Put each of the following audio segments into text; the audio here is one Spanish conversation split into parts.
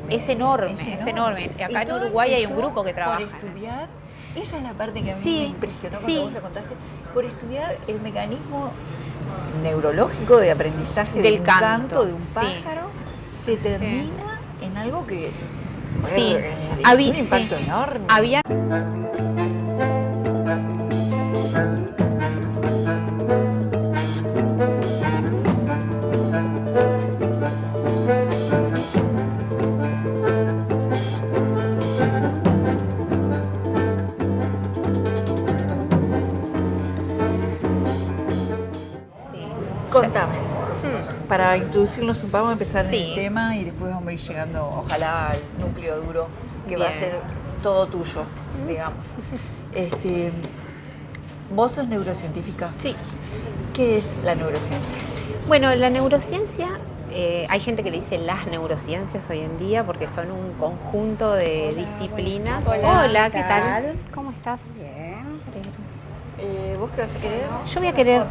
Es enorme. Acá en Uruguay hay un grupo que trabaja. Por estudiar, esa es la parte que a mí me impresionó cuando vos lo contaste, por estudiar el mecanismo neurológico de aprendizaje del de un canto de un pájaro, se termina en algo que tiene un impacto enorme. Había Contame, para introducirnos un poco, vamos a empezar en el tema y después vamos a ir llegando, ojalá, al núcleo duro, que va a ser todo tuyo, digamos. ¿Vos sos neurocientífica? Sí. ¿Qué es la neurociencia? Bueno, la neurociencia, hay gente que le dice las neurociencias hoy en día porque son un conjunto de disciplinas. Hola, ¿qué tal? ¿Cómo estás? Bien. ¿Vos qué vas a querer? Yo voy a querer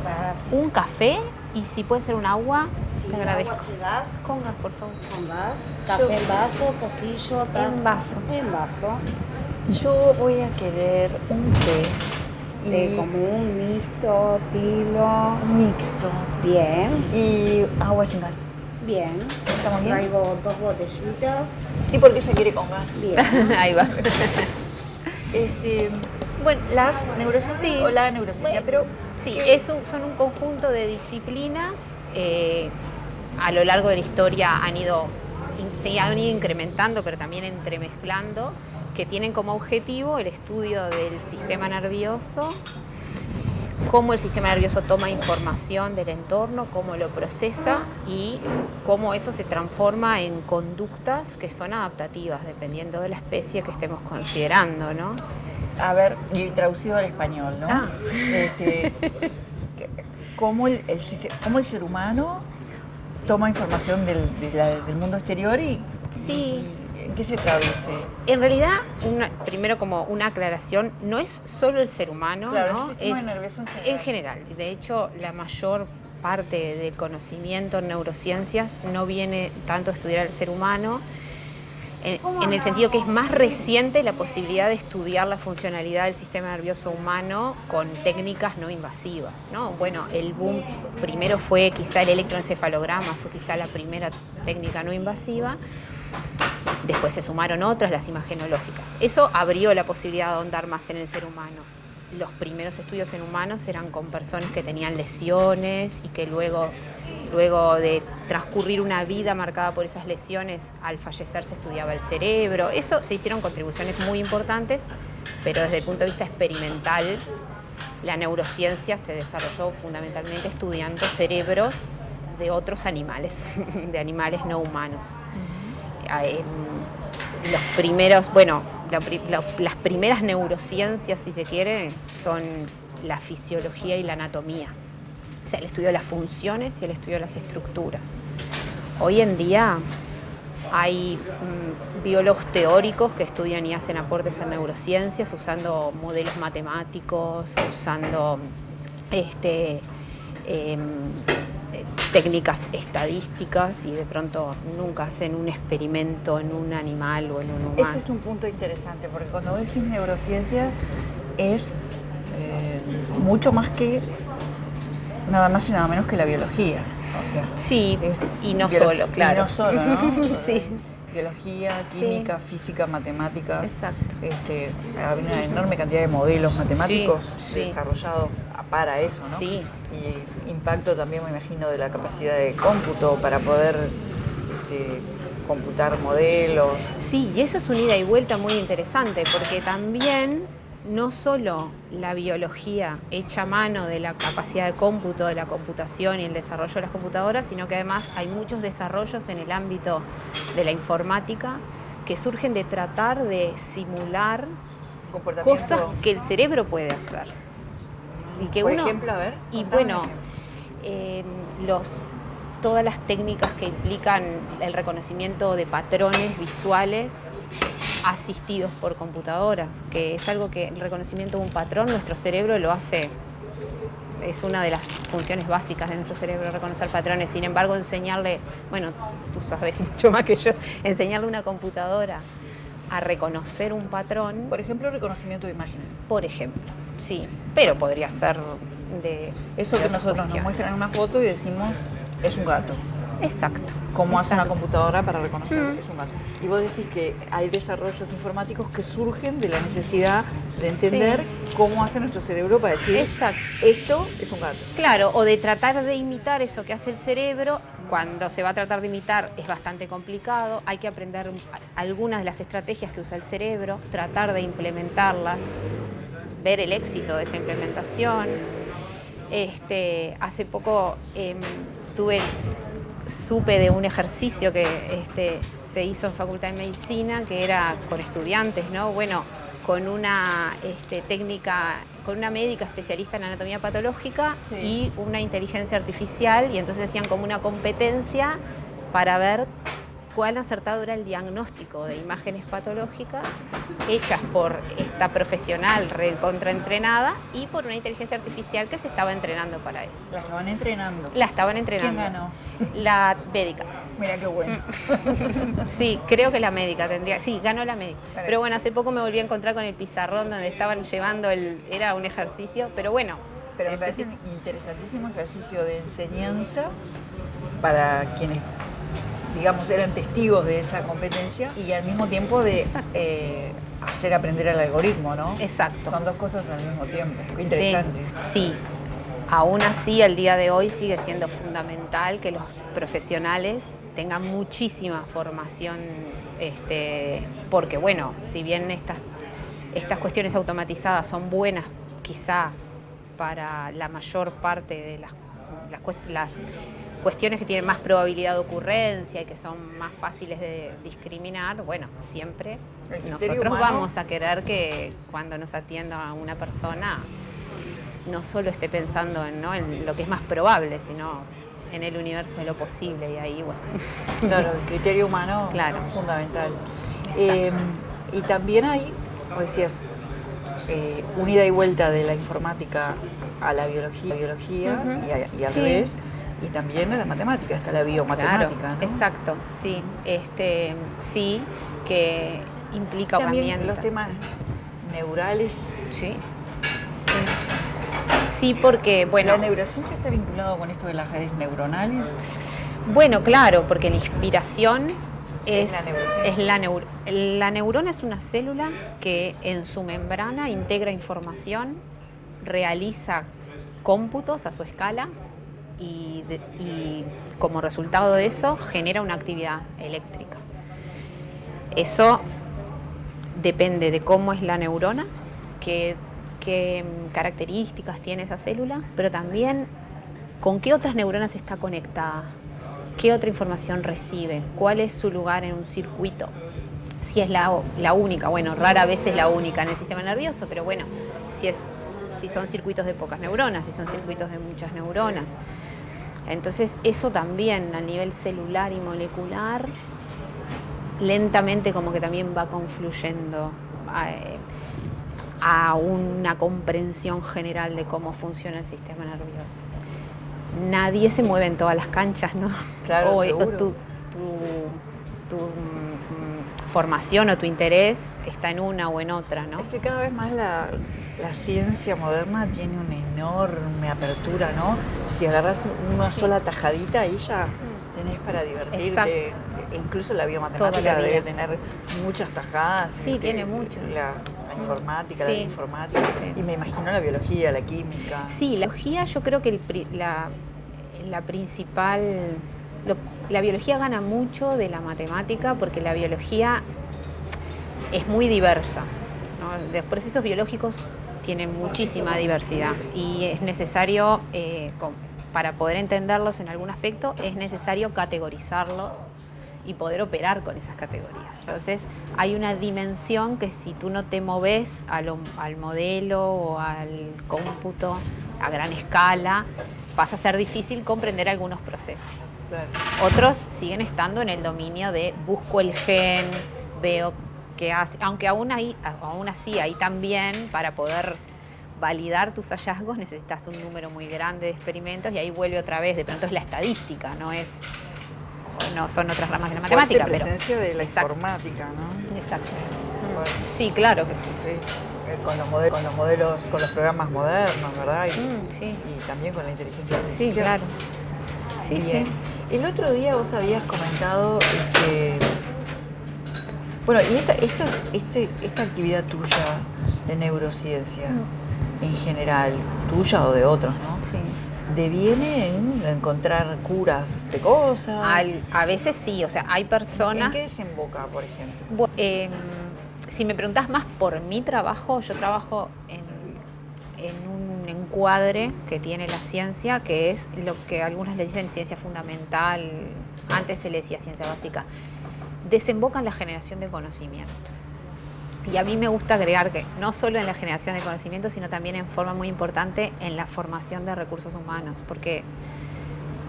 un café y si puede ser un agua, te agradezco. Agua sin gas. Con gas, por favor. Con gas. Café en vaso, pocillo, taza. En vaso. En vaso. Yo voy a querer un té. Té común, mixto, tilo. Mixto. Bien. Y agua sin gas. Bien. ¿Estamos bien? Traigo 2 botellitas. Sí, porque ella quiere con gas. Bien. Ahí va. Bueno, las neurociencias o la neurociencia, pero... Sí, son un conjunto de disciplinas. A lo largo de la historia se han ido incrementando, pero también entremezclando, que tienen como objetivo el estudio del sistema nervioso, cómo el sistema nervioso toma información del entorno, cómo lo procesa y cómo eso se transforma en conductas que son adaptativas, dependiendo de la especie que estemos considerando, ¿no? A ver, y traducido al español, ¿no? ¿Cómo el ser humano toma información del mundo exterior y en qué se traduce? En realidad, primero como una aclaración, no es solo el ser humano, claro, ¿no? El sistema nervioso en general. De hecho, la mayor parte del conocimiento en neurociencias no viene tanto a estudiar al ser humano, en el sentido que es más reciente la posibilidad de estudiar la funcionalidad del sistema nervioso humano con técnicas no invasivas, ¿no? Bueno, el boom primero fue quizá el electroencefalograma, fue quizá la primera técnica no invasiva. Después se sumaron otras, las imagenológicas. Eso abrió la posibilidad de ahondar más en el ser humano. Los primeros estudios en humanos eran con personas que tenían lesiones y que luego de transcurrir una vida marcada por esas lesiones, al fallecer se estudiaba el cerebro. Eso se hicieron contribuciones muy importantes, pero desde el punto de vista experimental, la neurociencia se desarrolló fundamentalmente estudiando cerebros de otros animales, de animales no humanos. Las primeras neurociencias, si se quiere, son la fisiología y la anatomía. O sea, el estudio de las funciones y el estudio de las estructuras. Hoy en día hay biólogos teóricos que estudian y hacen aportes en neurociencias usando modelos matemáticos, usando técnicas estadísticas y de pronto nunca hacen un experimento en un animal o en un humano. Ese es un punto interesante, porque cuando decís neurociencia es mucho más que nada más y nada menos que la biología. O sea, y no solo, claro. Y no solo, ¿no? Sí. Biología, química, física, matemáticas. Exacto. Hay una enorme cantidad de modelos matemáticos desarrollados para eso, ¿no? Sí. Y impacto también, me imagino, de la capacidad de cómputo para poder computar modelos. Sí, y eso es un ida y vuelta muy interesante, porque también no solo la biología hecha a mano de la capacidad de cómputo, de la computación y el desarrollo de las computadoras, sino que además hay muchos desarrollos en el ámbito de la informática que surgen de tratar de simular cosas que el cerebro puede hacer. Y que Por ejemplo, a ver. Y bueno, todas las técnicas que implican el reconocimiento de patrones visuales asistidos por computadoras, que es algo que el reconocimiento de un patrón, nuestro cerebro lo hace, es una de las funciones básicas de nuestro cerebro, reconocer patrones. Sin embargo, enseñarle, bueno, tú sabes mucho más que yo, enseñarle a una computadora a reconocer un patrón. Por ejemplo, reconocimiento de imágenes. Por ejemplo, sí, pero podría ser de eso de que otras nosotros nos cuestiones. muestran en una foto y decimos, es un gato. Exacto. ¿Cómo hace una exacto. computadora para reconocer que es un gato? Y vos decís que hay desarrollos informáticos que surgen de la necesidad de entender cómo hace nuestro cerebro para decir, Exacto. esto es un gato. Claro, o de tratar de imitar eso que hace el cerebro. Cuando se va a tratar de imitar es bastante complicado, hay que aprender algunas de las estrategias que usa el cerebro, tratar de implementarlas, ver el éxito de esa implementación. Hace poco supe de un ejercicio que se hizo en Facultad de Medicina, que era con estudiantes, ¿no? Bueno, con una técnica, con una médica especialista en anatomía patológica y una inteligencia artificial, y entonces hacían como una competencia para ver cuán acertado era el diagnóstico de imágenes patológicas hechas por esta profesional recontraentrenada y por una inteligencia artificial que se estaba entrenando para eso. La estaban entrenando. La estaban entrenando. ¿Quién ganó? La médica. Mira qué bueno. Sí, creo que la médica tendría. Sí, ganó la médica. Vale. Pero bueno, hace poco me volví a encontrar con el pizarrón donde estaban llevando era un ejercicio, pero bueno. Pero me parece un interesantísimo ejercicio de enseñanza para quienes, digamos, eran testigos de esa competencia y al mismo tiempo de hacer aprender al algoritmo, ¿no? Exacto. Son dos cosas al mismo tiempo. Qué interesante. Sí. Aún así, al día de hoy sigue siendo fundamental que los profesionales tengan muchísima formación, porque bueno, si bien estas cuestiones automatizadas son buenas quizá para la mayor parte de las cuestiones que tienen más probabilidad de ocurrencia y que son más fáciles de discriminar, bueno, siempre nosotros humano, vamos a querer que cuando nos atienda una persona no solo esté pensando en lo que es más probable, sino en el universo de lo posible, y ahí, bueno. Claro, el criterio humano es fundamental. Y también hay, como decías, una ida y vuelta de la informática a la biología y al revés, y también a la matemática, está la biomatemática, claro, ¿no? Exacto, sí. Sí, que implica también herramientas. los temas neurales. Sí. Sí, porque, bueno... ¿La neurociencia está vinculado con esto de las redes neuronales? Bueno, claro, porque la inspiración es la la neurona es una célula que en su membrana integra información, realiza cómputos a su escala y como resultado de eso genera una actividad eléctrica. Eso depende de cómo es la neurona, qué características tiene esa célula, pero también con qué otras neuronas está conectada, qué otra información recibe, cuál es su lugar en un circuito, si es la única, bueno, rara vez es la única en el sistema nervioso, pero bueno, si son circuitos de pocas neuronas, si son circuitos de muchas neuronas. Entonces eso también a nivel celular y molecular lentamente como que también va confluyendo a una comprensión general de cómo funciona el sistema nervioso. Nadie se mueve en todas las canchas, ¿no? Claro, o seguro. tu formación o tu interés está en una o en otra, ¿no? Es que cada vez más la ciencia moderna tiene una enorme apertura, ¿no? Si agarras una sola tajadita, ahí ya tenés para divertirte. Exacto. Incluso la biomatemática debe tener muchas tajadas. Sí, tiene muchas. La informática, la bioinformática. Y me imagino la biología, la química. Sí, la biología, yo creo que la principal... la biología gana mucho de la matemática porque la biología es muy diversa, ¿no? Los procesos biológicos tienen muchísima diversidad y es necesario, para poder entenderlos en algún aspecto, es necesario categorizarlos y poder operar con esas categorías. Entonces hay una dimensión que si tú no te moves al modelo o al cómputo a gran escala, pasa a ser difícil comprender algunos procesos. Claro. Otros siguen estando en el dominio de busco el gen, veo qué hace, aunque aún así hay también para poder validar tus hallazgos necesitas un número muy grande de experimentos y ahí vuelve otra vez, de pronto es la estadística, no son otras ramas de la matemática. Fuerte presencia de la informática, ¿no? Exacto. Bueno, sí, claro que sí. Con los modelos, con los programas modernos, ¿verdad? Sí. Y también con la inteligencia artificial. Sí, claro. Sí, Bien. sí. El otro día vos habías comentado bueno, y esta actividad tuya de neurociencia en general, tuya o de otros, ¿no? Sí. ¿Deviene en encontrar curas de cosas? A veces sí, o sea, hay personas... ¿En qué desemboca, por ejemplo? Si me preguntás más por mi trabajo, yo trabajo en un encuadre que tiene la ciencia, que es lo que algunos le dicen ciencia fundamental, antes se le decía ciencia básica. Desemboca en la generación de conocimiento. Y a mí me gusta agregar que no solo en la generación de conocimiento, sino también en forma muy importante en la formación de recursos humanos, porque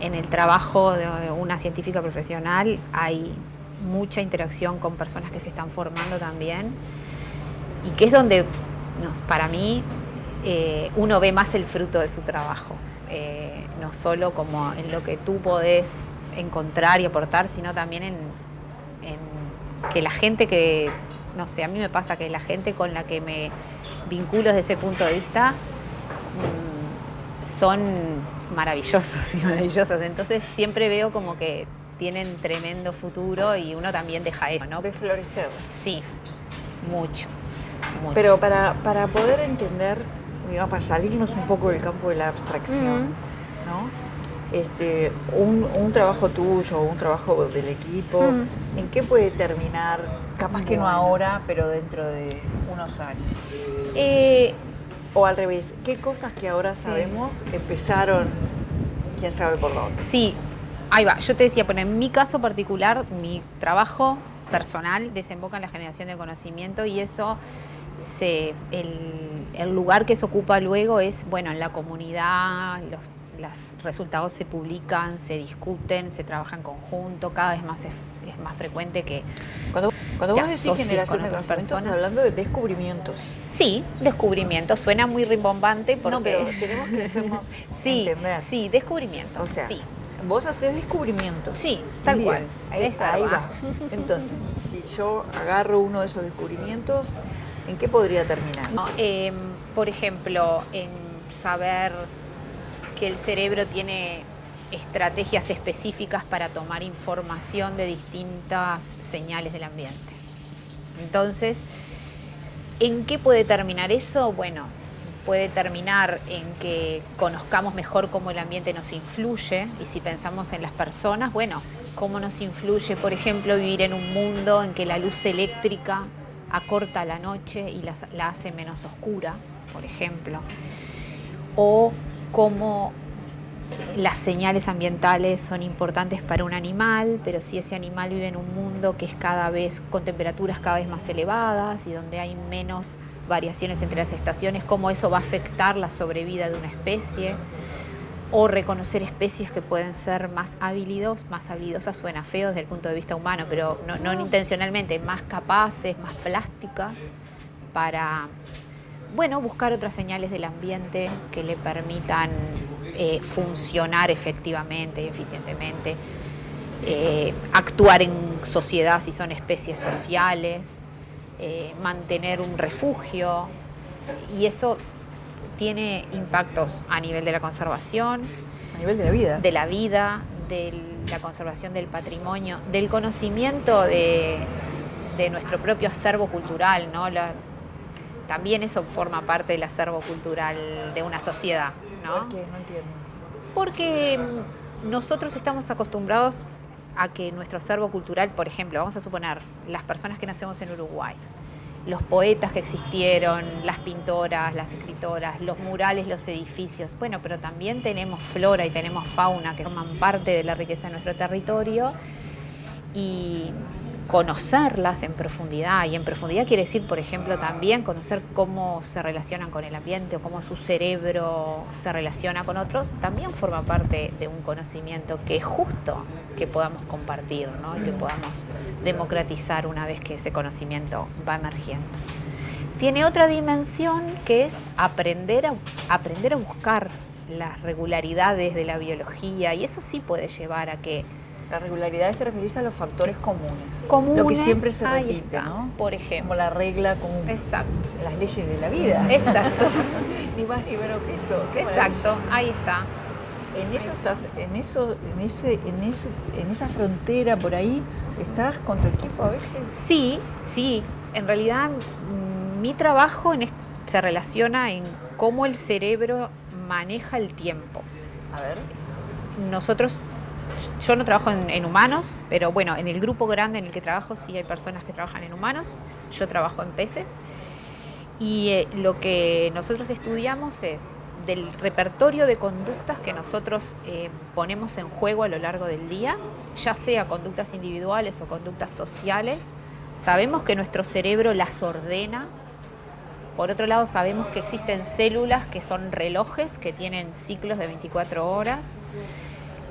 en el trabajo de una científica profesional hay mucha interacción con personas que se están formando también, y que es donde, para mí, uno ve más el fruto de su trabajo, no solo como en lo que tú podés encontrar y aportar, sino también en que la gente que, no sé, a mí me pasa que la gente con la que me vinculo desde ese punto de vista son maravillosos y maravillosas, entonces siempre veo como que tienen tremendo futuro y uno también deja eso, ¿no? De florecer. Sí, mucho. Pero para poder entender, digamos, para salirnos un poco del campo de la abstracción, ¿no? Un trabajo tuyo, un trabajo del equipo, ¿en qué puede terminar? Capaz que no ahora, pero dentro de unos años. O al revés, ¿qué cosas que ahora sabemos empezaron, quién sabe por dónde? Sí, ahí va. Yo te decía, bueno, en mi caso particular, mi trabajo personal desemboca en la generación de conocimiento y eso, el lugar que se ocupa luego es, bueno, en la comunidad, los resultados se publican, se discuten, se trabaja en conjunto, cada vez más es más frecuente que Cuando vos decís generación de conocimiento, estás hablando de descubrimientos. Sí, descubrimientos, suena muy rimbombante porque... No, pero tenemos que hacernos entender. Sí, descubrimientos, o sea, sí. Vos hacés descubrimientos. Sí, tal cual. Ahí va. Entonces, si yo agarro uno de esos descubrimientos, ¿en qué podría terminar? No, por ejemplo, en saber que el cerebro tiene estrategias específicas para tomar información de distintas señales del ambiente. Entonces, ¿en qué puede terminar eso? Bueno, puede terminar en que conozcamos mejor cómo el ambiente nos influye, y si pensamos en las personas, bueno, cómo nos influye, por ejemplo, vivir en un mundo en que la luz eléctrica acorta la noche y la hace menos oscura, por ejemplo, o cómo las señales ambientales son importantes para un animal, pero si ese animal vive en un mundo que es cada vez con temperaturas cada vez más elevadas y donde hay menos variaciones entre las estaciones, cómo eso va a afectar la sobrevida de una especie, o reconocer especies que pueden ser más habilidosas, suena feo desde el punto de vista humano, pero no intencionalmente, más capaces, más plásticas para, bueno, buscar otras señales del ambiente que le permitan funcionar efectivamente y eficientemente, actuar en sociedad si son especies sociales, mantener un refugio, y eso tiene impactos a nivel de la conservación, a nivel de la vida, de la conservación del patrimonio, del conocimiento de nuestro propio acervo cultural, ¿no? También eso forma parte del acervo cultural de una sociedad, ¿no? ¿Por qué? No entiendo. Porque nosotros estamos acostumbrados a que nuestro acervo cultural, por ejemplo, vamos a suponer, las personas que nacemos en Uruguay, los poetas que existieron, las pintoras, las escritoras, los murales, los edificios, bueno, pero también tenemos flora y tenemos fauna que forman parte de la riqueza de nuestro territorio, y conocerlas en profundidad, y en profundidad quiere decir, por ejemplo, también conocer cómo se relacionan con el ambiente o cómo su cerebro se relaciona con otros, también forma parte de un conocimiento que es justo que podamos compartir, ¿no? Y que podamos democratizar una vez que ese conocimiento va emergiendo. tiene otra dimensión que es aprender a buscar las regularidades de la biología, y eso sí puede llevar a que... La regularidad te referís a los factores comunes. Comunes, lo que siempre se ahí repite, está, ¿no? por ejemplo. Como la regla común. Exacto. Las leyes de la vida. Exacto. Ni más ni menos que eso. Qué Exacto, maravilla. ahí está. En eso estás, en esa frontera por ahí, ¿estás con tu equipo a veces? Sí, sí. En realidad, mi trabajo se relaciona en cómo el cerebro maneja el tiempo. A ver. Yo no trabajo en humanos, pero bueno, en el grupo grande en el que trabajo sí hay personas que trabajan en humanos. Yo trabajo en peces. Y lo que nosotros estudiamos es del repertorio de conductas que nosotros ponemos en juego a lo largo del día, ya sea conductas individuales o conductas sociales. Sabemos que nuestro cerebro las ordena. Por otro lado, sabemos que existen células que son relojes, que tienen ciclos de 24 horas,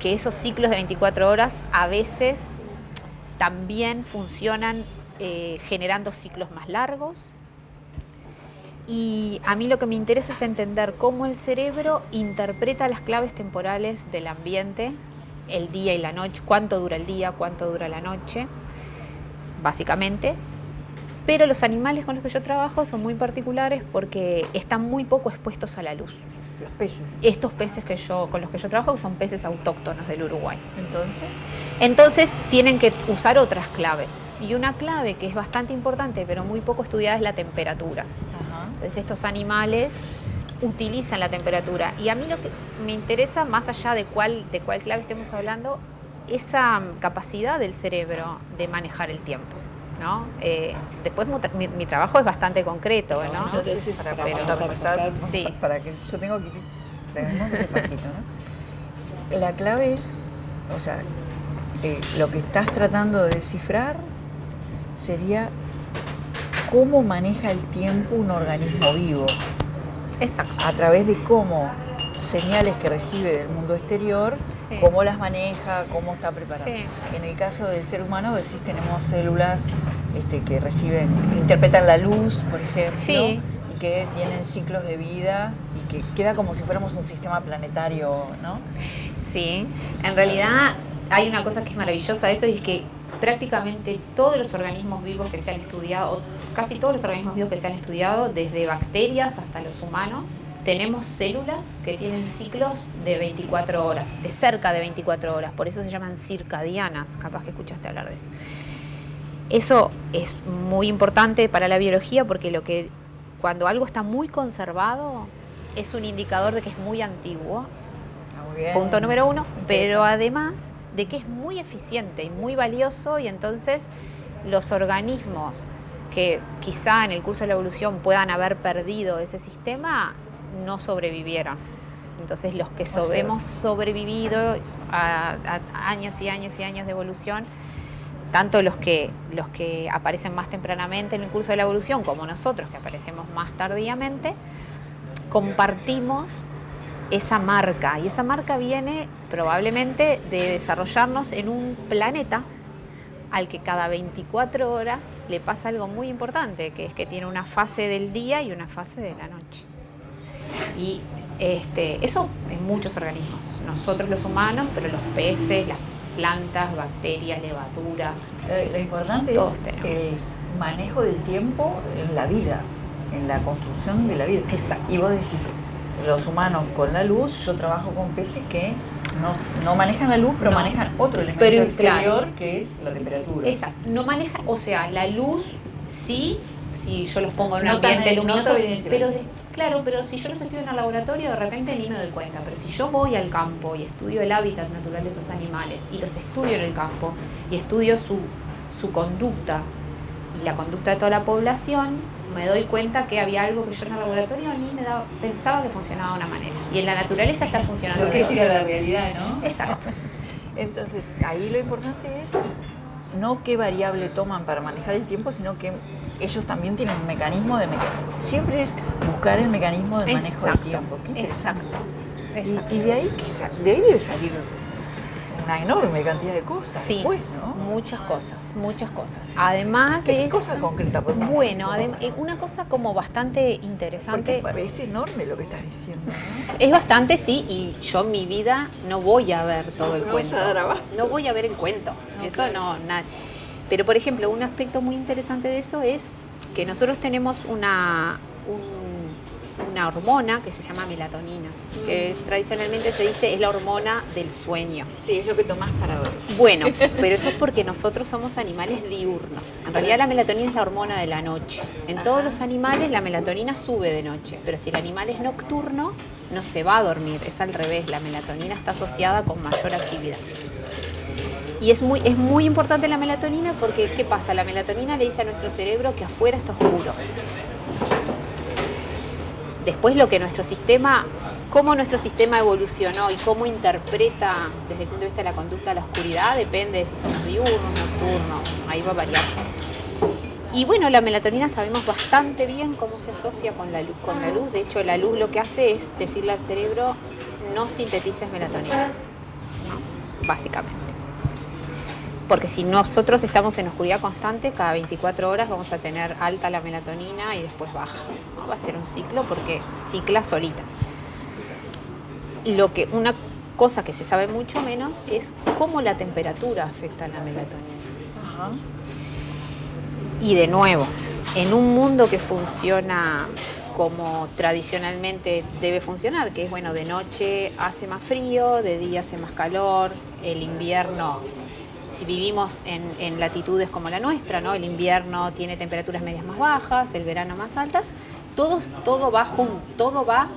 que esos ciclos de 24 horas a veces también funcionan generando ciclos más largos. Y a mí lo que me interesa es entender cómo el cerebro interpreta las claves temporales del ambiente, el día y la noche, cuánto dura el día, cuánto dura la noche, básicamente. Pero los animales con los que yo trabajo son muy particulares porque están muy poco expuestos a la luz. Los peces. Estos peces con los que yo trabajo son peces autóctonos del Uruguay. Entonces tienen que usar otras claves. Y una clave que es bastante importante, pero muy poco estudiada, es la temperatura. Ajá. Entonces estos animales utilizan la temperatura. Y a mí lo que me interesa, más allá de cuál clave estemos hablando, esa capacidad del cerebro de manejar el tiempo, ¿no? Después mi trabajo es bastante concreto, ¿no? Entonces, para pasar, sí. Para que yo tengo que ir despacito, ¿no? La clave es, o sea, lo que estás tratando de descifrar sería cómo maneja el tiempo un organismo vivo. Exacto. A través de cómo señales que recibe del mundo exterior, sí. Cómo las maneja, cómo está preparado. Sí. En el caso del ser humano, decís, tenemos células que interpretan la luz, por ejemplo, sí. Y que tienen ciclos de vida y que queda como si fuéramos un sistema planetario, ¿no? Sí, en realidad hay una cosa que es maravillosa de eso, y es que prácticamente todos los organismos vivos que se han estudiado, o casi todos los organismos vivos que se han estudiado, desde bacterias hasta los humanos, tenemos células que tienen ciclos de 24 horas, de cerca de 24 horas, por eso se llaman circadianas, capaz que escuchaste hablar de eso. Eso es muy importante para la biología porque cuando algo está muy conservado es un indicador de que es muy antiguo, Muy bien. punto número 1, pero además de que es muy eficiente y muy valioso, y entonces los organismos que quizá en el curso de la evolución puedan haber perdido ese sistema no sobrevivieron. Entonces los que hemos sobrevivido a años y años y años de evolución, tanto los que aparecen más tempranamente en el curso de la evolución como nosotros que aparecemos más tardíamente, compartimos esa marca, y esa marca viene probablemente de desarrollarnos en un planeta al que cada 24 horas le pasa algo muy importante, que es que tiene una fase del día y una fase de la noche. Y eso en muchos organismos, nosotros los humanos, pero los peces, las plantas, bacterias, levaduras. Lo importante todos es tenemos. el manejo del tiempo en la vida, en la construcción de la vida. Exacto. Y vos decís, los humanos con la luz, yo trabajo con peces que no manejan la luz, pero manejan otro elemento exterior, claro, que es la temperatura. Exacto, no maneja, o sea, la luz sí, si yo los pongo en un ambiente luminoso, pero si yo los estudio en el laboratorio de repente ni me doy cuenta, pero si yo voy al campo y estudio el hábitat natural de esos animales y los estudio en el campo y estudio su conducta y la conducta de toda la población, me doy cuenta que había algo que yo en el laboratorio ni pensaba que funcionaba de una manera. Y en la naturaleza está funcionando lo que es la realidad, ¿no? Exacto. Entonces, ahí lo importante es no qué variable toman para manejar el tiempo, sino que ellos también tienen un mecanismo siempre es buscar el mecanismo del manejo del tiempo. Qué interesante. Exacto. Y de ahí debe salir una enorme cantidad de cosas sí, después, ¿no? muchas cosas, muchas cosas. Además ¿Qué de cosa eso, concreta podemos bueno, decir? una cosa como bastante interesante. Porque es enorme lo que estás diciendo, ¿no? Es bastante, sí, y yo en mi vida no voy a ver todo el No cuento. vas a dar abasto. No voy a ver el cuento. No, Eso claro. no, nada. Pero, por ejemplo, un aspecto muy interesante de eso es que nosotros tenemos una hormona que se llama melatonina, que tradicionalmente se dice es la hormona del sueño. Sí, es lo que tomás para dormir. Bueno, pero eso es porque nosotros somos animales diurnos. En realidad la melatonina es la hormona de la noche. En todos los animales la melatonina sube de noche, pero si el animal es nocturno, no se va a dormir, es al revés, la melatonina está asociada con mayor actividad. Y es muy importante la melatonina porque, ¿qué pasa? La melatonina le dice a nuestro cerebro que afuera está oscuro. Después cómo nuestro sistema evolucionó y cómo interpreta desde el punto de vista de la conducta la oscuridad, depende de si somos diurnos, nocturnos, ahí va a variar. Y bueno, la melatonina sabemos bastante bien cómo se asocia con la luz. De hecho, la luz lo que hace es decirle al cerebro, no sintetices melatonina, ¿no? Básicamente. Porque si nosotros estamos en oscuridad constante, cada 24 horas vamos a tener alta la melatonina y después baja, ¿no? Va a ser un ciclo porque cicla solita. Una cosa que se sabe mucho menos es cómo la temperatura afecta a la melatonina. Ajá. Y de nuevo, en un mundo que funciona como tradicionalmente debe funcionar, que es bueno, de noche hace más frío, de día hace más calor, el invierno, si vivimos en latitudes como la nuestra, ¿no? El invierno tiene temperaturas medias más bajas, el verano más altas, todo va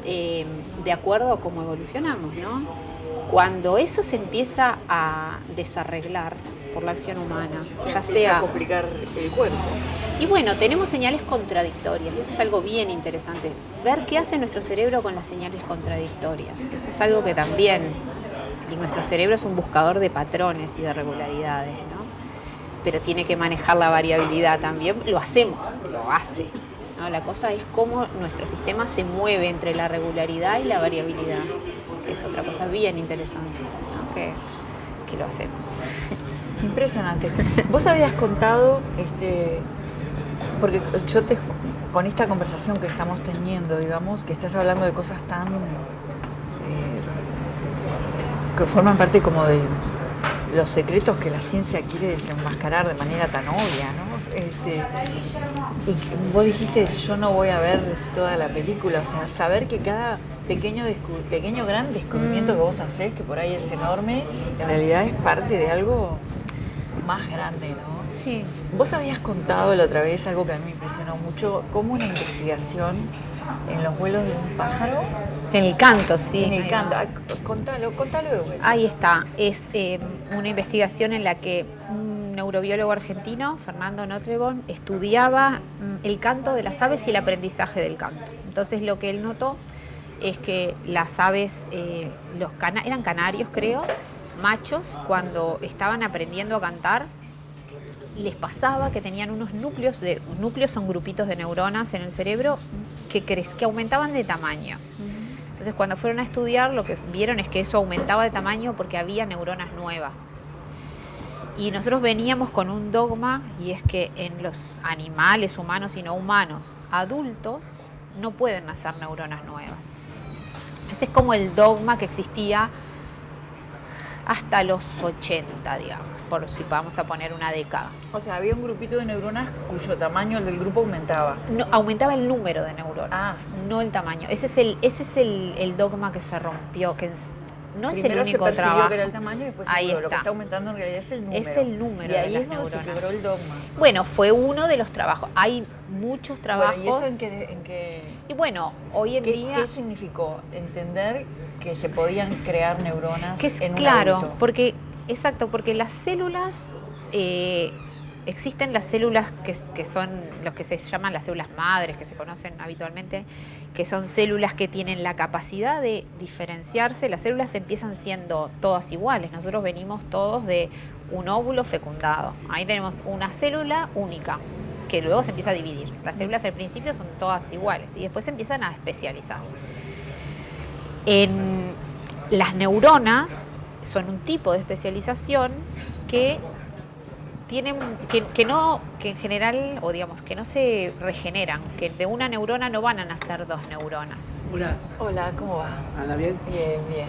de acuerdo a cómo evolucionamos, ¿no? Cuando eso se empieza a desarreglar por la acción humana, ya sea a complicar el cuerpo. y bueno, tenemos señales contradictorias, y eso es algo bien interesante. Ver qué hace nuestro cerebro con las señales contradictorias. Eso es algo que también, y nuestro cerebro es un buscador de patrones y de regularidades, ¿no? Pero tiene que manejar la variabilidad también, lo hace, ¿no? La cosa es cómo nuestro sistema se mueve entre la regularidad y la variabilidad, que es otra cosa bien interesante, ¿no? que lo hacemos. Impresionante. Vos habías contado, porque con esta conversación que estamos teniendo, digamos, que estás hablando de cosas tan que forman parte como de los secretos que la ciencia quiere desenmascarar de manera tan obvia, ¿no? Y vos dijiste, yo no voy a ver toda la película, o sea, saber que cada pequeño gran descubrimiento que vos hacés, que por ahí es enorme, en realidad es parte de algo más grande, ¿no? Sí. Vos habías contado la otra vez algo que a mí me impresionó mucho, como una investigación en los vuelos de un pájaro. En el canto, sí. En el canto. Contalo de vuelta. Ahí está. Es una investigación en la que un neurobiólogo argentino, Fernando Nottebohm, estudiaba el canto de las aves y el aprendizaje del canto. Entonces lo que él notó es que las aves, eran canarios creo, machos, cuando estaban aprendiendo a cantar, les pasaba que tenían unos núcleos son grupitos de neuronas en el cerebro que aumentaban de tamaño. Entonces cuando fueron a estudiar lo que vieron es que eso aumentaba de tamaño porque había neuronas nuevas. Y nosotros veníamos con un dogma, y es que en los animales humanos y no humanos adultos no pueden nacer neuronas nuevas. Ese es como el dogma que existía hasta los 80, digamos, por si vamos a poner una década. O sea, había un grupito de neuronas cuyo tamaño, el del grupo, aumentaba. No, aumentaba el número de neuronas, no el tamaño. Ese es el dogma que se rompió, que no es el Primero único se percibió trabajo. que era el tamaño y después Ahí lo que está. está aumentando en realidad es el número. Es el número y ahí de es las donde se neuronas. quebró el dogma. Bueno, fue uno de los trabajos. Hay muchos trabajos. Bueno, ¿y eso en qué? Y bueno, hoy en día... ¿Qué significó? Entender que se podían crear neuronas en un claro, adulto. porque las células, existen las células que son los que se llaman las células madres, que se conocen habitualmente, que son células que tienen la capacidad de diferenciarse. Las células empiezan siendo todas iguales. Nosotros venimos todos de un óvulo fecundado. Ahí tenemos una célula única, que luego se empieza a dividir. Las células al principio son todas iguales y después se empiezan a especializar. Las neuronas son un tipo de especialización que tienen que en general, o digamos, que no se regeneran, que de una neurona no van a nacer dos neuronas. Hola, Hola, ¿cómo va? ¿anda bien? Bien, bien.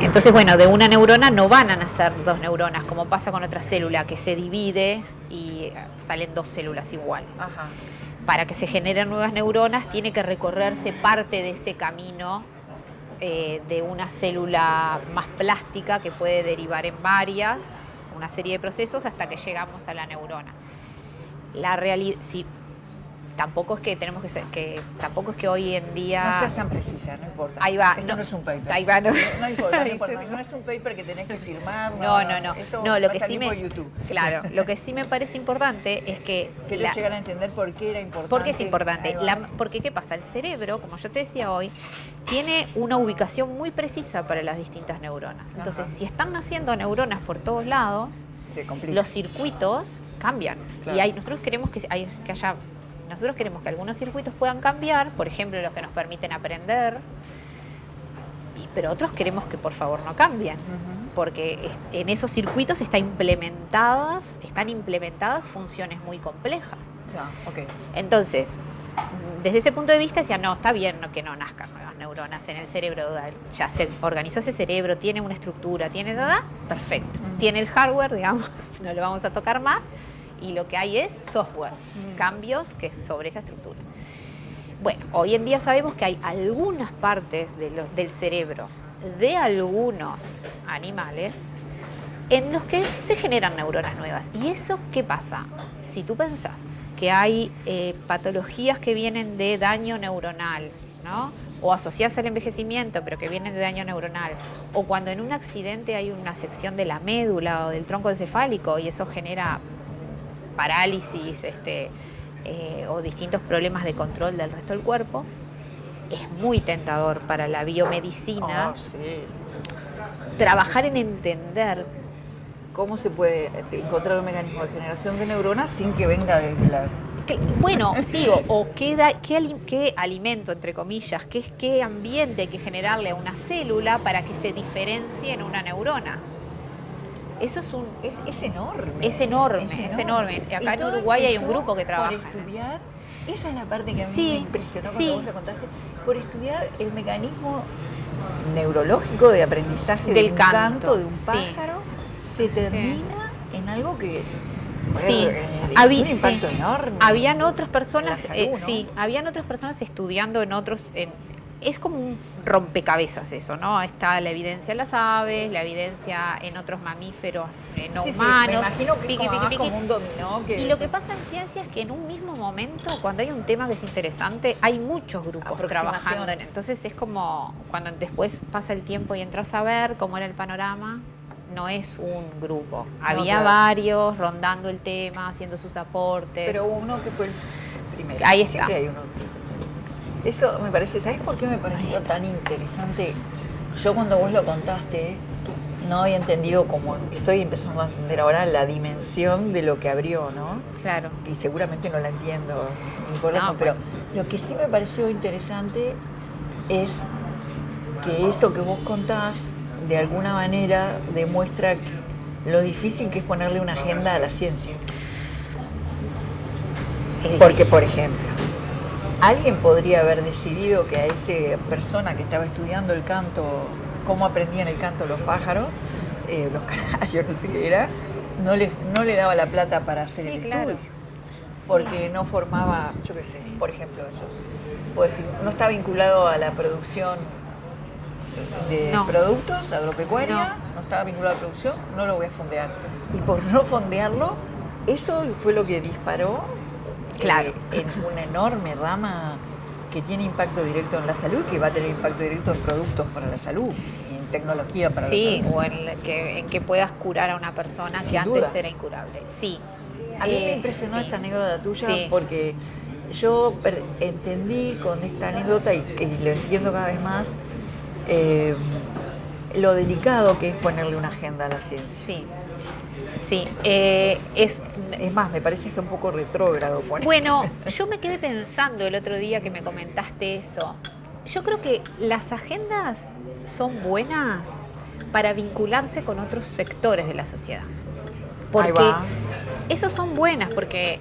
Entonces, bueno, de una neurona no van a nacer dos neuronas, como pasa con otra célula que se divide y salen dos células iguales. Ajá. Para que se generen nuevas neuronas tiene que recorrerse parte de ese camino de una célula más plástica que puede derivar en varias, una serie de procesos hasta que llegamos a la neurona. La realidad, sí, tampoco es que tenemos tampoco es que hoy en día. No seas tan precisa, no importa. Ahí va. Esto no es un paper. Ahí va, no. No importa, no importa. No es un paper que tenés que firmar. No. Esto No, lo va que a sí salir por YouTube. Claro, lo que sí me parece importante es que. Quiero llegar a entender por qué era importante. ¿Por qué es importante? Ahí va. Porque, ¿qué pasa? El cerebro, como yo te decía hoy, tiene una ubicación muy precisa para las distintas neuronas. Entonces, Ajá. si están naciendo neuronas por todos lados, Se complica. los circuitos cambian. Claro. Y nosotros queremos nosotros queremos que algunos circuitos puedan cambiar, por ejemplo, los que nos permiten aprender, pero otros queremos que por favor no cambien, porque en esos circuitos están implementadas funciones muy complejas. Ya, ok. Entonces, desde ese punto de vista decía, no, está bien que no nazcan nuevas neuronas en el cerebro, ya se organizó ese cerebro, tiene una estructura, tiene perfecto. Tiene el hardware, digamos, no lo vamos a tocar más, y lo que hay es software, cambios sobre esa estructura. Bueno, hoy en día sabemos que hay algunas partes del cerebro de algunos animales en los que se generan neuronas nuevas. ¿Y eso qué pasa? Si tú pensás que hay patologías que vienen de daño neuronal, ¿no? O asociadas al envejecimiento, pero que vienen de daño neuronal, o cuando en un accidente hay una sección de la médula o del tronco encefálico y eso genera parálisis o distintos problemas de control del resto del cuerpo, es muy tentador para la biomedicina trabajar en entender ¿Cómo se puede encontrar un mecanismo de generación de neuronas sin que venga desde las... Bueno, sí, o qué alimento, entre comillas, qué ambiente hay que generarle a una célula para que se diferencie en una neurona. Eso es enorme. Es enorme. Acá en Uruguay hay un grupo que trabaja. Por estudiar, esa es la parte que a mí Sí, me impresionó cuando vos lo contaste, por estudiar el mecanismo neurológico de aprendizaje Del de un canto, de un sí. pájaro, se termina en algo que Sí, tiene un impacto enorme. Habían otras personas, en la salud, ¿no? habían otras personas estudiando es como un rompecabezas eso, ¿no? Está la evidencia en las aves, la evidencia en otros mamíferos no humanos. Me imagino que piqui, es piqui, piqui. como un dominó. Y lo que pasa en ciencia es que en un mismo momento, cuando hay un tema que es interesante, hay muchos grupos trabajando. Entonces es como cuando después pasa el tiempo y entras a ver cómo era el panorama. No es un grupo. Había varios rondando el tema, haciendo sus aportes. Pero uno que fue el primero. Ahí está. Siempre hay uno. Eso me parece, ¿sabes por qué me pareció tan interesante? Yo cuando vos lo contaste, no había entendido como estoy empezando a entender ahora la dimensión de lo que abrió, ¿no? Claro. Y seguramente no la entiendo ni por lejos, No, pero lo que sí me pareció interesante es que eso que vos contás de alguna manera demuestra lo difícil que es ponerle una agenda a la ciencia. Porque, por ejemplo, alguien podría haber decidido que a esa persona que estaba estudiando el canto, cómo aprendían el canto los pájaros, los canarios, no sé qué era, no le daba la plata para hacer el estudio. Porque no formaba, yo qué sé, por ejemplo, puedo decir, no está vinculado a la producción de productos agropecuaria, no estaba vinculado a la producción, no lo voy a fondear. Y por no fondearlo, eso fue lo que disparó en una enorme rama que tiene impacto directo en la salud, que va a tener impacto directo en productos para la salud y en tecnología para la salud. Sí, o en que puedas curar a una persona que antes era incurable. Sí. A mí me impresionó esa anécdota tuya porque yo entendí con esta anécdota y lo entiendo cada vez más lo delicado que es ponerle una agenda a la ciencia. Sí. Es más, me parece esto un poco retrógrado. Bueno, yo me quedé pensando el otro día que me comentaste eso. Yo creo que las agendas son buenas para vincularse con otros sectores de la sociedad. Ahí Porque va. esos son buenas, porque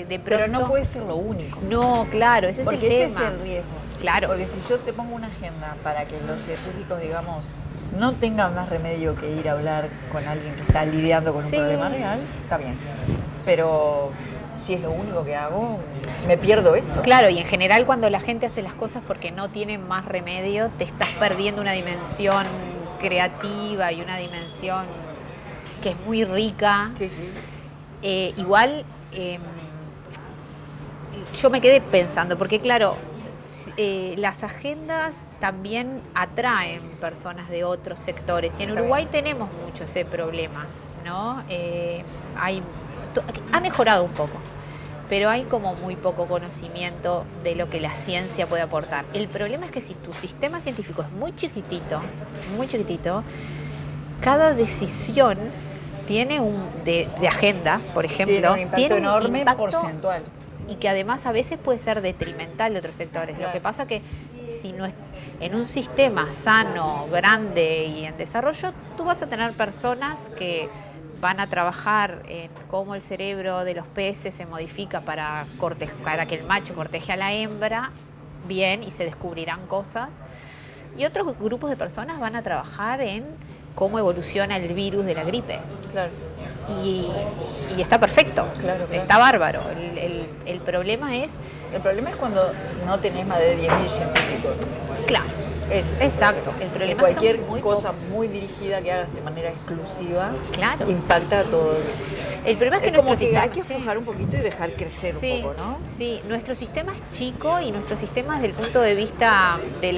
de pronto... Pero no puede ser lo único. No, claro, ese Porque es el ese tema. es el riesgo. Claro. Porque si yo te pongo una agenda para que los científicos, digamos, no tengan más remedio que ir a hablar con alguien que está lidiando con un Sí. problema real, está bien. Pero si es lo único que hago, me pierdo esto. Claro, y en general cuando la gente hace las cosas porque no tiene más remedio, te estás perdiendo una dimensión creativa y una dimensión que es muy rica. Sí, sí. Igual, yo me quedé pensando, porque claro, las agendas también atraen personas de otros sectores, y en Está Uruguay bien. tenemos mucho ese problema, ¿no? Ha mejorado un poco, pero hay como muy poco conocimiento de lo que la ciencia puede aportar. El problema es que si tu sistema científico es muy chiquitito, cada decisión tiene de agenda, por ejemplo, Tiene un impacto un enorme impacto porcentual. y que además a veces puede ser detrimental de otros sectores. Claro. Lo que pasa que si no es en un sistema sano, grande y en desarrollo, tú vas a tener personas que van a trabajar en cómo el cerebro de los peces se modifica para que el macho corteje a la hembra, bien, y se descubrirán cosas. Y otros grupos de personas van a trabajar en cómo evoluciona el virus de la gripe. Claro. Y está perfecto, Claro. está bárbaro. El problema es, El problema es cuando no tenés más de 10.000 científicos. claro, Es exacto, el que problema cualquier son muy cosa pocos. muy dirigida que hagas de manera exclusiva Claro. impacta a todos. El problema es que Es como nuestro que hay sistema- que aflojar un poquito y dejar crecer Sí, un poco, ¿no? sí, nuestro sistema es chico y nuestro sistema desde el punto de vista de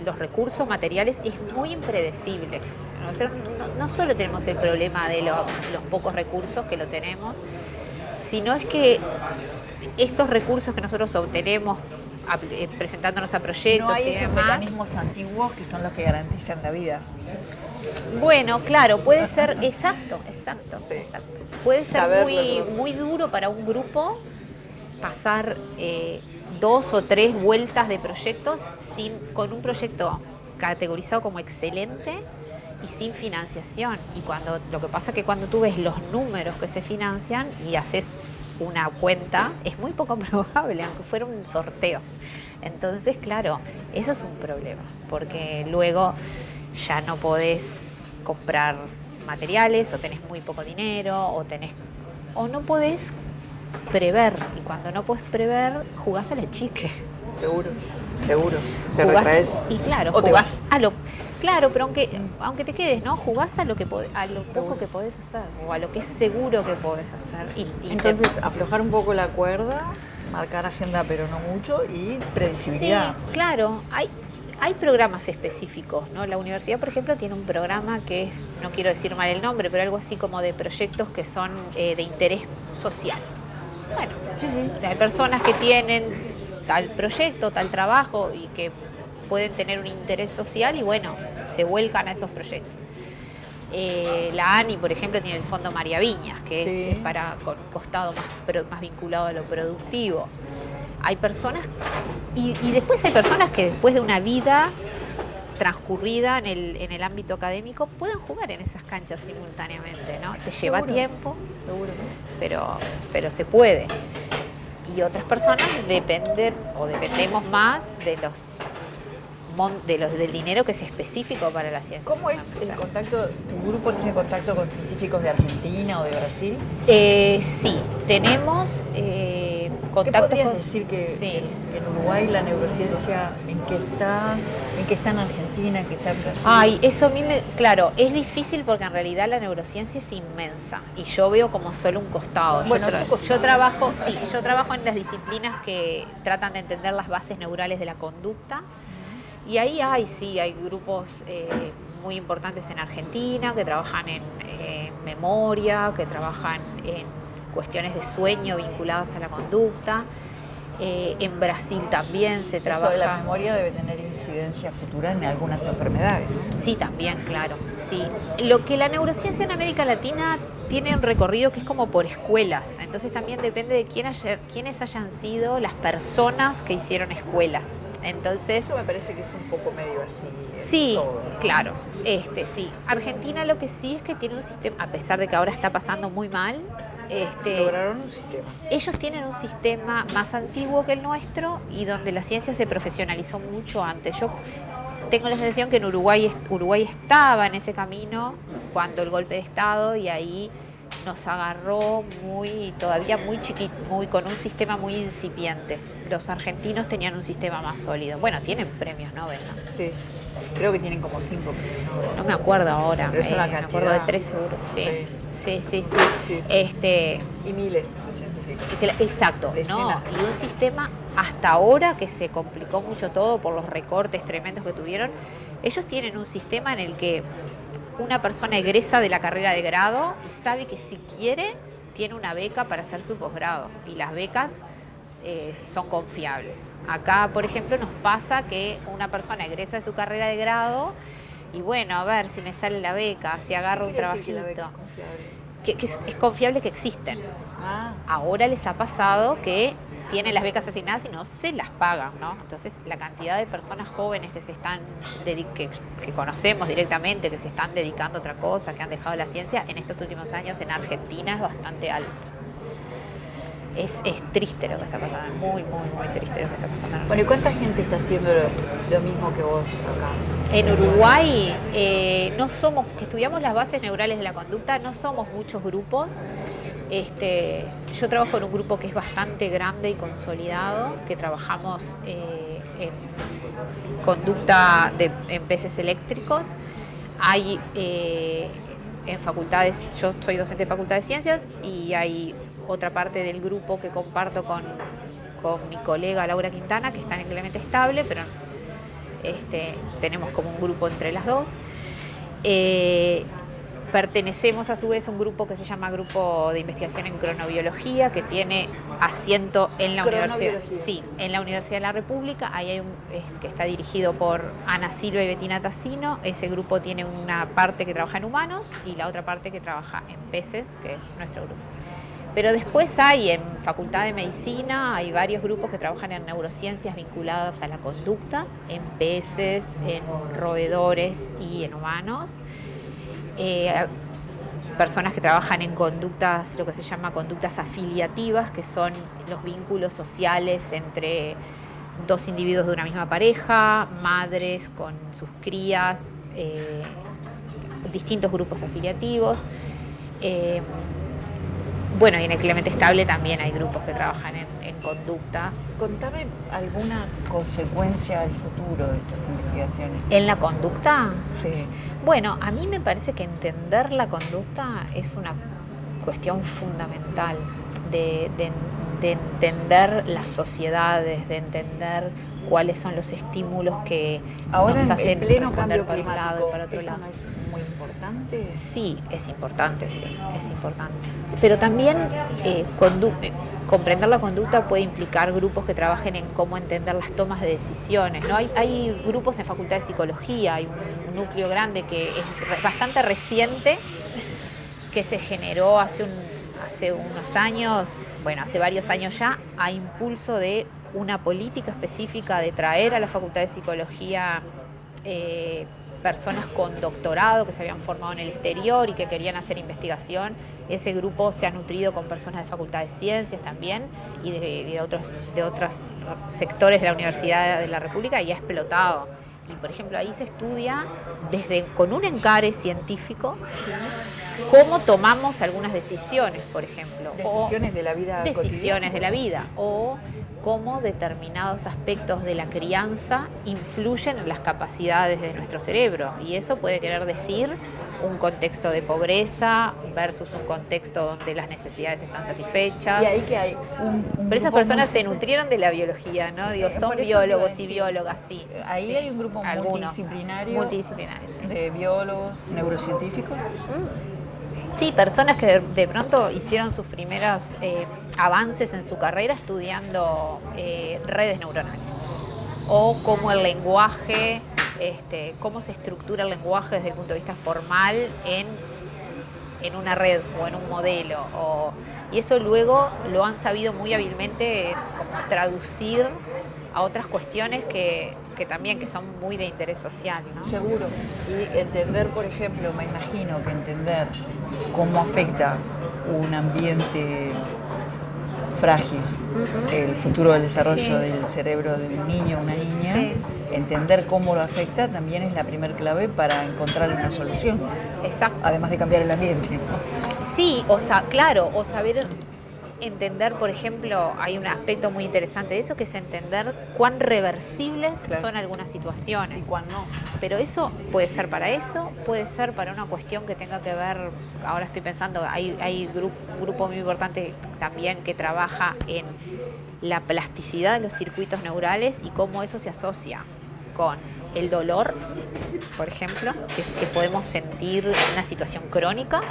los recursos materiales es muy impredecible. Nosotros no solo tenemos el problema de los pocos recursos, que lo tenemos, sino es que estos recursos que nosotros obtenemos presentándonos a proyectos No hay y esos demás, mecanismos antiguos que son los que garantizan la vida. bueno, claro, puede ser, exacto. Sí. Puede ser Saberlo. muy duro para un grupo pasar 2 o 3 vueltas de proyectos con un proyecto categorizado como excelente y sin financiación. Y lo que pasa es que cuando tú ves los números que se financian y haces una cuenta, es muy poco probable, aunque fuera un sorteo. Entonces, claro, eso es un problema, porque luego ya no podés comprar materiales, o tenés muy poco dinero, o no podés prever. Y cuando no podés prever, jugás a la chique. Seguro. Te Jugás- retraes. y claro, o te jugás vas. claro, pero aunque te quedes, ¿no? Jugás a lo poco que podés hacer, o a lo que es seguro que podés hacer. Y Entonces, aflojar un poco la cuerda, marcar agenda pero no mucho y sí, predecibilidad. claro, hay programas específicos, ¿no? La universidad, por ejemplo, tiene un programa que es, no quiero decir mal el nombre, pero algo así como de proyectos que son de interés social. Bueno, Sí. hay personas que tienen tal proyecto, tal trabajo y que pueden tener un interés social y bueno, se vuelcan a esos proyectos. La ANI, por ejemplo, tiene el Fondo María Viñas, que Sí. es para con un costado más vinculado a lo productivo. Hay personas, y después hay personas que después de una vida transcurrida en el ámbito académico pueden jugar en esas canchas simultáneamente, ¿no? Te lleva Seguro. tiempo, Seguro. pero se puede. Y otras personas dependemos más del dinero que es específico para la ciencia. ¿Cómo es el contacto? ¿Tu grupo tiene contacto con científicos de Argentina o de Brasil? Sí, tenemos ¿Qué contactos podrías con... decir que Sí. en Uruguay la neurociencia, en qué está en Argentina, en qué está en Brasil? Ay, eso a mí claro, es difícil porque en realidad la neurociencia es inmensa y yo veo como solo un costado. Bueno, tu costado. Yo trabajo en las disciplinas que tratan de entender las bases neurales de la conducta y ahí hay grupos muy importantes en Argentina que trabajan en memoria, que trabajan en cuestiones de sueño vinculadas a la conducta. En Brasil también se trabaja. Eso de la memoria debe tener incidencia futura en algunas enfermedades, ¿no? Sí, también, claro. Sí. Lo que la neurociencia en América Latina tiene un recorrido que es como por escuelas. Entonces también depende de quiénes hayan sido las personas que hicieron escuela. Entonces, eso me parece que es un poco medio así. Sí, todo. claro. Sí. Argentina lo que sí es que tiene un sistema, a pesar de que ahora está pasando muy mal, lograron un sistema. ellos tienen un sistema más antiguo que el nuestro y donde la ciencia se profesionalizó mucho antes. Yo tengo la sensación que en Uruguay estaba en ese camino cuando el golpe de Estado y ahí nos agarró todavía muy chiquito, con un sistema muy incipiente. Los argentinos tenían un sistema más sólido. Bueno, tienen premios Nobel, ¿no? Sí, creo que tienen como 5 premios Nobel. No me acuerdo ahora, pero es una me acuerdo de 3 seguro, sí. Sí. Y miles de científicos. Exacto, Decenas. ¿no? Y un sistema hasta ahora que se complicó mucho todo por los recortes tremendos que tuvieron. Ellos tienen un sistema en el que una persona egresa de la carrera de grado y sabe que si quiere tiene una beca para hacer su posgrado y las becas son confiables. Acá, por ejemplo, nos pasa que una persona egresa de su carrera de grado y bueno, a ver si me sale la beca, si agarro un trabajito. Que es confiable que existen. Ahora les ha pasado que tienen las becas asignadas y no se las pagan, ¿no? Entonces, la cantidad de personas jóvenes que que conocemos directamente, que se están dedicando a otra cosa, que han dejado la ciencia, en estos últimos años en Argentina es bastante alta. Es triste lo que está pasando, es muy triste lo que está pasando. Bueno, ¿y cuánta gente está haciendo lo mismo que vos acá? En Uruguay no somos, que estudiamos las bases neurales de la conducta, no somos muchos grupos. Yo trabajo en un grupo que es bastante grande y consolidado, que trabajamos en conducta en peces eléctricos. Hay en facultades, yo soy docente de Facultad de Ciencias y hay otra parte del grupo que comparto con mi colega Laura Quintana, que está en Clemente Estable, pero tenemos como un grupo entre las dos. Pertenecemos a su vez a un grupo que se llama Grupo de Investigación en Cronobiología, que tiene asiento en la Universidad. Sí, en la Universidad de la República. Ahí hay que está dirigido por Ana Silva y Betina Tassino. Ese grupo tiene una parte que trabaja en humanos y la otra parte que trabaja en peces, que es nuestro grupo. Pero después hay en Facultad de Medicina, hay varios grupos que trabajan en neurociencias vinculadas a la conducta, en peces, en roedores y en humanos. Personas que trabajan en conductas, lo que se llama conductas afiliativas, que son los vínculos sociales entre dos individuos de una misma pareja, madres con sus crías, distintos grupos afiliativos. Bueno, y en el Clemente Estable también hay grupos que trabajan en conducta. Contame alguna consecuencia al futuro de estas investigaciones. ¿En la conducta? Sí. Bueno, a mí me parece que entender la conducta es una cuestión fundamental de entender las sociedades, de entender cuáles son los estímulos que ahora nos hacen pleno responder cambio para un lado y para otro ¿eso lado. no es muy importante? Sí, es importante. Pero también comprender la conducta puede implicar grupos que trabajen en cómo entender las tomas de decisiones, ¿no? Hay grupos en Facultad de Psicología, hay un núcleo grande que es bastante reciente, que se generó hace unos años, bueno, hace varios años ya, a impulso de una política específica de traer a la Facultad de Psicología personas con doctorado que se habían formado en el exterior y que querían hacer investigación. Ese grupo se ha nutrido con personas de Facultad de Ciencias también y de otros sectores de la Universidad de la República y ha explotado. Y por ejemplo ahí se estudia con un encare científico cómo tomamos algunas decisiones, por ejemplo. Decisiones de la vida Decisiones de la vida o cómo determinados aspectos de la crianza influyen en las capacidades de nuestro cerebro. Y eso puede querer decir un contexto de pobreza versus un contexto donde las necesidades están satisfechas. Y ahí que hay pero esas personas se nutrieron de la biología, ¿no? Digo, son biólogos y biólogas, sí. Ahí sí. hay un grupo multidisciplinario sí. de biólogos, neurocientíficos. Sí, personas que de pronto hicieron sus primeros avances en su carrera estudiando redes neuronales o cómo el lenguaje, cómo se estructura el lenguaje desde el punto de vista formal en una red o en un modelo. Y eso luego lo han sabido muy hábilmente como traducir a otras cuestiones que también que son muy de interés social, ¿no? Seguro. Y entender, por ejemplo, me imagino que entender cómo afecta un ambiente frágil, el futuro del desarrollo del cerebro de un niño o una niña, entender cómo lo afecta también es la primer clave para encontrar una solución. Exacto. Además de cambiar el ambiente, ¿no? Sí, claro, o saber entender, por ejemplo, hay un aspecto muy interesante de eso, que es entender cuán reversibles son algunas situaciones. Y cuán no. Pero eso, puede ser para una cuestión que tenga que ver, ahora estoy pensando, hay un grupo muy importante también que trabaja en la plasticidad de los circuitos neurales y cómo eso se asocia con el dolor, por ejemplo, que podemos sentir en una situación crónica,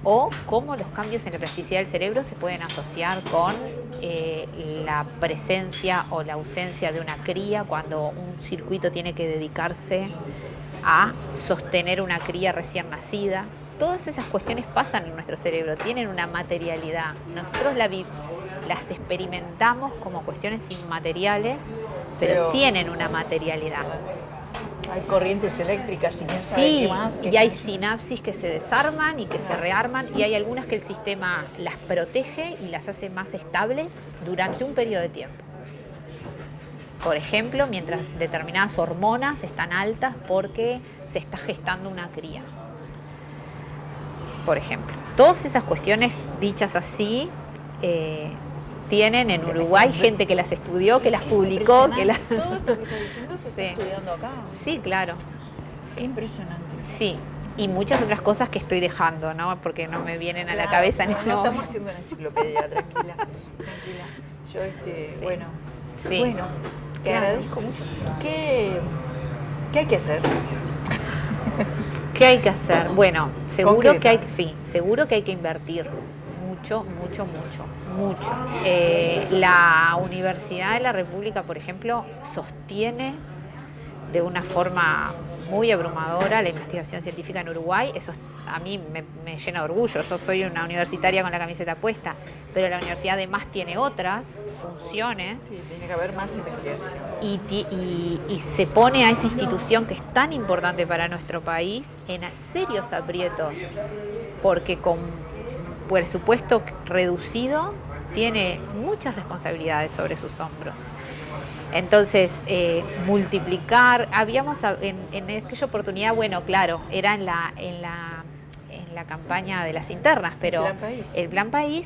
o cómo los cambios en la plasticidad del cerebro se pueden asociar con la presencia o la ausencia de una cría cuando un circuito tiene que dedicarse a sostener una cría recién nacida. Todas esas cuestiones pasan en nuestro cerebro, tienen una materialidad. Nosotros las experimentamos como cuestiones inmateriales, pero tienen una materialidad. Hay corrientes eléctricas y quién sabe qué más. Y hay sinapsis que se desarman y que se rearman, y hay algunas que el sistema las protege y las hace más estables durante un periodo de tiempo. Por ejemplo, mientras determinadas hormonas están altas porque se está gestando una cría. Por ejemplo, todas esas cuestiones dichas así tienen en Uruguay gente que las estudió, que las publicó, que las... Todo esto que estás diciendo se está estudiando acá. Sí, claro. Qué impresionante. Sí, y muchas otras cosas que estoy dejando, ¿no? Porque no me vienen a la cabeza en este No momento. estamos haciendo una enciclopedia, tranquila. Yo, bueno, te agradezco mucho. ¿Qué hay que hacer? ¿Qué hay que hacer? Bueno, seguro que hay que invertir mucho. La Universidad de la República, por ejemplo, sostiene de una forma muy abrumadora la investigación científica en Uruguay. Eso a mí me llena de orgullo. Yo soy una universitaria con la camiseta puesta, pero la universidad además tiene otras funciones. Sí, tiene que haber más investigación. Y se pone a esa institución que es tan importante para nuestro país en serios aprietos, porque con presupuesto reducido tiene muchas responsabilidades sobre sus hombros. Entonces, multiplicar, en aquella oportunidad, bueno, claro, era en la campaña de las internas, pero el Plan País,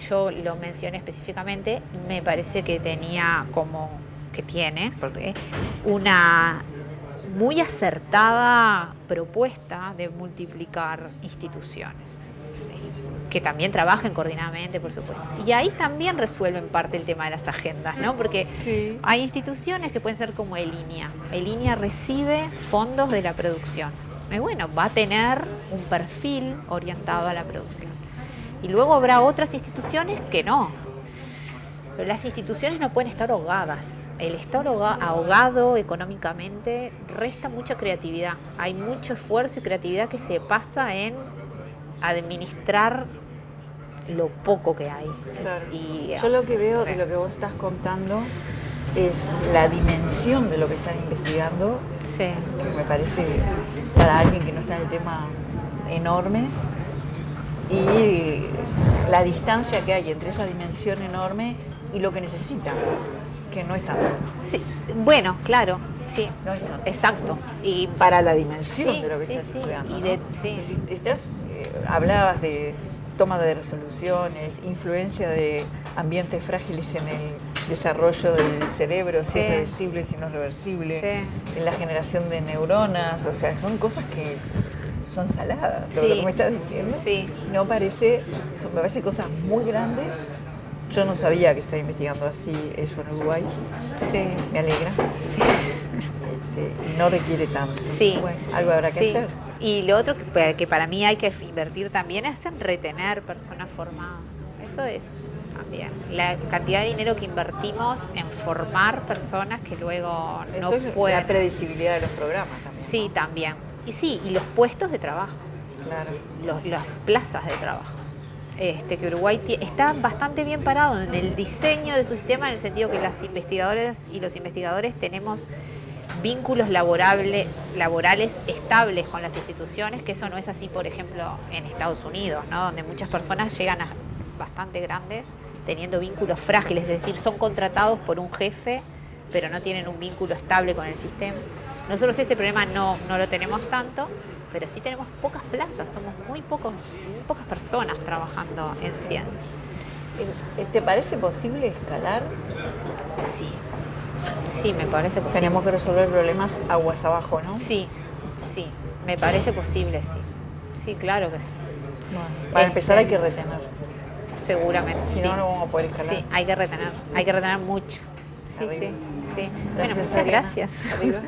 yo lo mencioné específicamente, me parece que tiene una muy acertada propuesta de multiplicar instituciones, que también trabajen coordinadamente, por supuesto. Y ahí también resuelven parte el tema de las agendas, ¿no? Porque hay instituciones que pueden ser como ELINEA. ELINEA recibe fondos de la producción. Y bueno, va a tener un perfil orientado a la producción. Y luego habrá otras instituciones que no. Pero las instituciones no pueden estar ahogadas. El estar ahogado económicamente resta mucha creatividad. Hay mucho esfuerzo y creatividad que se pasa en administrar lo poco que hay. Claro. Yo lo que veo de lo que vos estás contando es la dimensión de lo que están investigando, que me parece para alguien que no está en el tema enorme, y la distancia que hay entre esa dimensión enorme y lo que necesitan, que no es tanto. Sí, bueno, claro. Sí, no es tanto. Exacto. Y para la dimensión de lo que estás estudiando. Hablabas de toma de resoluciones, influencia de ambientes frágiles en el desarrollo del cerebro, si es reversible, si no es reversible, en la generación de neuronas, o sea, son cosas que son saladas, lo que me estás diciendo. Me parece cosas muy grandes. Yo no sabía que estaba investigando así eso en Uruguay. Me alegra. Y no requiere tanto. Bueno, algo habrá que hacer. Y lo otro que para mí hay que invertir también es en retener personas formadas. Eso es también. La cantidad de dinero que invertimos en formar personas que luego no pueden. La predecibilidad de los programas también. Sí, también. Y los puestos de trabajo. Claro. Las plazas de trabajo. que Uruguay está bastante bien parado en el diseño de su sistema, en el sentido que las investigadoras y los investigadores tenemos vínculos laborales estables con las instituciones, que eso no es así, por ejemplo, en Estados Unidos, ¿no? Donde muchas personas llegan a bastante grandes teniendo vínculos frágiles, es decir, son contratados por un jefe, pero no tienen un vínculo estable con el sistema. Nosotros ese problema no lo tenemos tanto, pero sí tenemos pocas plazas, somos muy pocas personas trabajando en ciencia. ¿Te parece posible escalar? Sí, me parece posible. Tenemos que resolver problemas aguas abajo, ¿no? Sí, me parece posible, sí. Sí, claro que sí. Bueno, para empezar hay que retener. Seguramente, Si no, no vamos a poder escalar. Sí, hay que retener mucho. Sí. Arriba. Sí. Gracias, Bueno, muchas Adriana. gracias. Arriba.